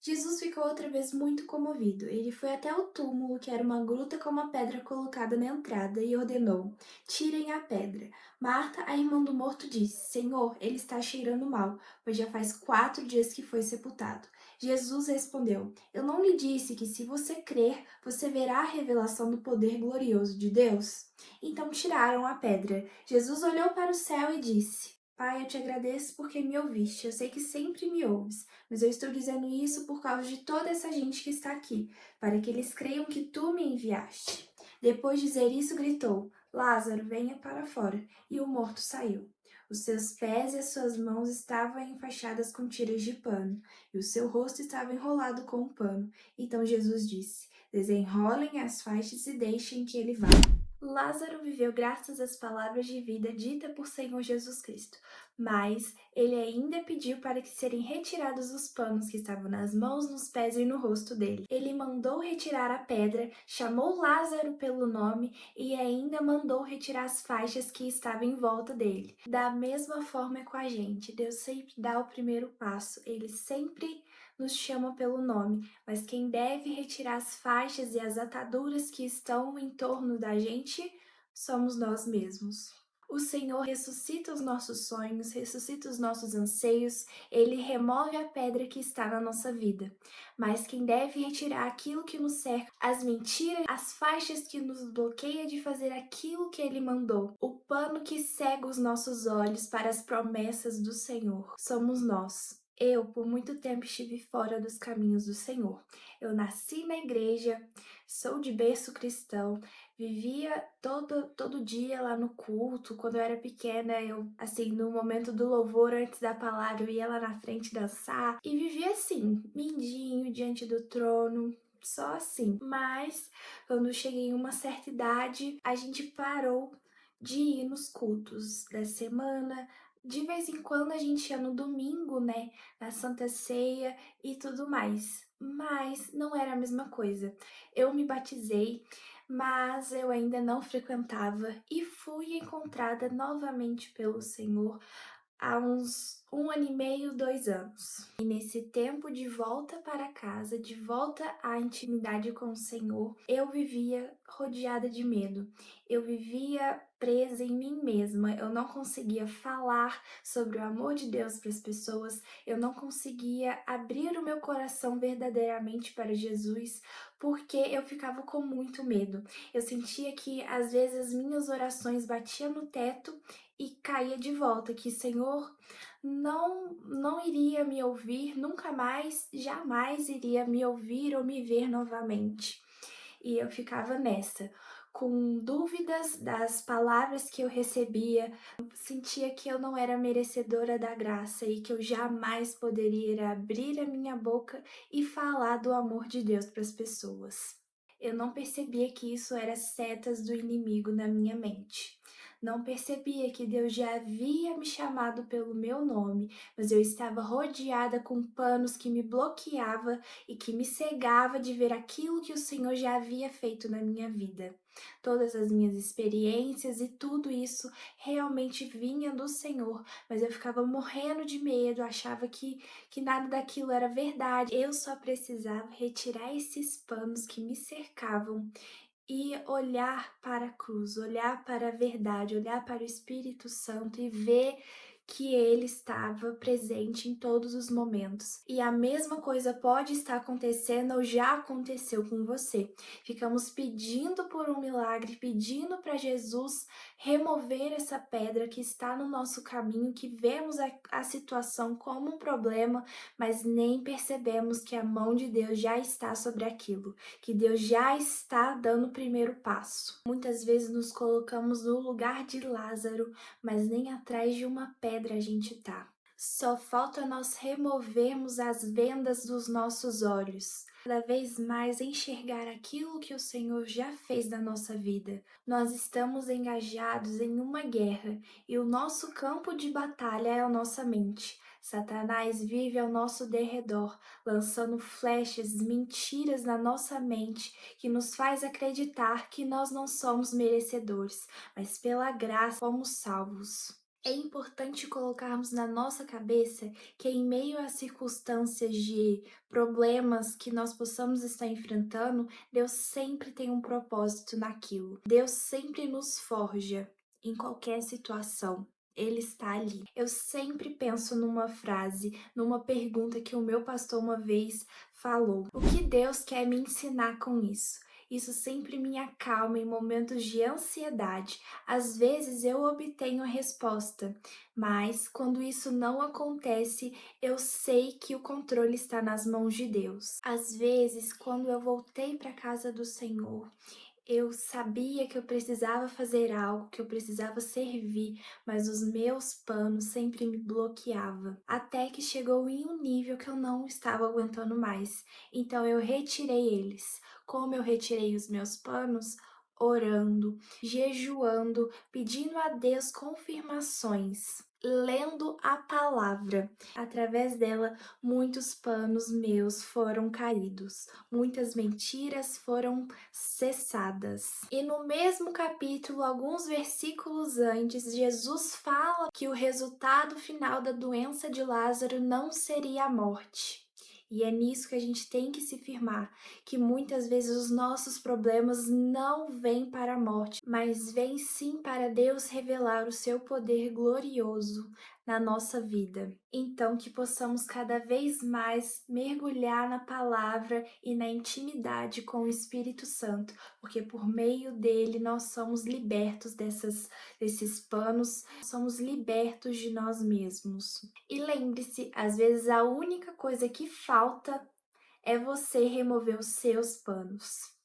Jesus ficou outra vez muito comovido. Ele foi até o túmulo, que era uma gruta com uma pedra colocada na entrada, e ordenou: tirem a pedra. Marta, a irmã do morto, disse: Senhor, ele está cheirando mal, pois já faz 4 dias que foi sepultado. Jesus respondeu: Eu não lhe disse que, se você crer, você verá a revelação do poder glorioso de Deus? Então tiraram a pedra. Jesus olhou para o céu e disse: Pai, eu te agradeço porque me ouviste. Eu sei que sempre me ouves, mas eu estou dizendo isso por causa de toda essa gente que está aqui, para que eles creiam que tu me enviaste. Depois de dizer isso, gritou: Lázaro, venha para fora. E o morto saiu. Os seus pés e as suas mãos estavam enfaixadas com tiras de pano, e o seu rosto estava enrolado com um pano. Então Jesus disse: Desenrolem as faixas e deixem que ele vá. Lázaro viveu graças às palavras de vida ditas por Senhor Jesus Cristo, mas ele ainda pediu para que serem retirados os panos que estavam nas mãos, nos pés e no rosto dele. Ele mandou retirar a pedra, chamou Lázaro pelo nome e ainda mandou retirar as faixas que estavam em volta dele. Da mesma forma é com a gente, Deus sempre dá o primeiro passo, ele sempre nos chama pelo nome, mas quem deve retirar as faixas e as ataduras que estão em torno da gente somos nós mesmos. O Senhor ressuscita os nossos sonhos, ressuscita os nossos anseios, Ele remove a pedra que está na nossa vida. Mas quem deve retirar aquilo que nos cerca, as mentiras, as faixas que nos bloqueiam de fazer aquilo que Ele mandou, o pano que cega os nossos olhos para as promessas do Senhor, somos nós. Eu, por muito tempo, estive fora dos caminhos do Senhor. Eu nasci na igreja, sou de berço cristão, vivia todo dia lá no culto. Quando eu era pequena, eu, assim, no momento do louvor, antes da palavra, eu ia lá na frente dançar e vivia assim, mindinho, diante do trono, só assim. Mas, quando eu cheguei em uma certa idade, a gente parou de ir nos cultos da semana. De vez em quando a gente ia no domingo, né, na Santa Ceia e tudo mais. Mas não era a mesma coisa. Eu me batizei, mas eu ainda não frequentava e fui encontrada novamente pelo Senhor há uns 1 ano e meio, 2 anos. E nesse tempo de volta para casa, de volta à intimidade com o Senhor, eu vivia rodeada de medo. Eu vivia presa em mim mesma. Eu não conseguia falar sobre o amor de Deus para as pessoas. Eu não conseguia abrir o meu coração verdadeiramente para Jesus, porque eu ficava com muito medo. Eu sentia que às vezes as minhas orações batiam no teto e caía de volta, que Senhor não iria me ouvir, nunca mais, jamais iria me ouvir ou me ver novamente. E eu ficava nessa, com dúvidas das palavras que eu recebia, sentia que eu não era merecedora da graça e que eu jamais poderia abrir a minha boca e falar do amor de Deus para as pessoas. Eu não percebia que isso era setas do inimigo na minha mente. Não percebia que Deus já havia me chamado pelo meu nome, mas eu estava rodeada com panos que me bloqueava e que me cegava de ver aquilo que o Senhor já havia feito na minha vida. Todas as minhas experiências e tudo isso realmente vinha do Senhor, mas eu ficava morrendo de medo, achava que nada daquilo era verdade. Eu só precisava retirar esses panos que me cercavam e olhar para a cruz, olhar para a verdade, olhar para o Espírito Santo e ver que ele estava presente em todos os momentos. E a mesma coisa pode estar acontecendo ou já aconteceu com você. Ficamos pedindo por um milagre, pedindo para Jesus remover essa pedra que está no nosso caminho, que vemos a situação como um problema, mas nem percebemos que a mão de Deus já está sobre aquilo, que Deus já está dando o primeiro passo. Muitas vezes nos colocamos no lugar de Lázaro, mas nem atrás de uma pedra a gente tá. Só falta nós removermos as vendas dos nossos olhos, cada vez mais enxergar aquilo que o Senhor já fez na nossa vida. Nós estamos engajados em uma guerra e o nosso campo de batalha é a nossa mente. Satanás vive ao nosso derredor, lançando flechas, mentiras na nossa mente que nos faz acreditar que nós não somos merecedores, mas pela graça fomos salvos. É importante colocarmos na nossa cabeça que, em meio a circunstâncias de problemas que nós possamos estar enfrentando, Deus sempre tem um propósito naquilo. Deus sempre nos forja em qualquer situação. Ele está ali. Eu sempre penso numa frase, numa pergunta que o meu pastor uma vez falou: o que Deus quer me ensinar com isso? Isso sempre me acalma em momentos de ansiedade. Às vezes eu obtenho a resposta, mas quando isso não acontece, eu sei que o controle está nas mãos de Deus. Às vezes, quando eu voltei para a casa do Senhor, eu sabia que eu precisava fazer algo, que eu precisava servir, mas os meus panos sempre me bloqueavam. Até que chegou em um nível que eu não estava aguentando mais. Então eu retirei eles. Como eu retirei os meus panos? Orando, jejuando, pedindo a Deus confirmações, lendo a palavra. Através dela, muitos panos meus foram caídos, muitas mentiras foram cessadas. E no mesmo capítulo, alguns versículos antes, Jesus fala que o resultado final da doença de Lázaro não seria a morte. E é nisso que a gente tem que se firmar, que muitas vezes os nossos problemas não vêm para a morte, mas vêm sim para Deus revelar o seu poder glorioso na nossa vida. Então, que possamos cada vez mais mergulhar na palavra e na intimidade com o Espírito Santo, porque por meio dele nós somos libertos desses panos, somos libertos de nós mesmos. E lembre-se, às vezes a única coisa que falta é você remover os seus panos.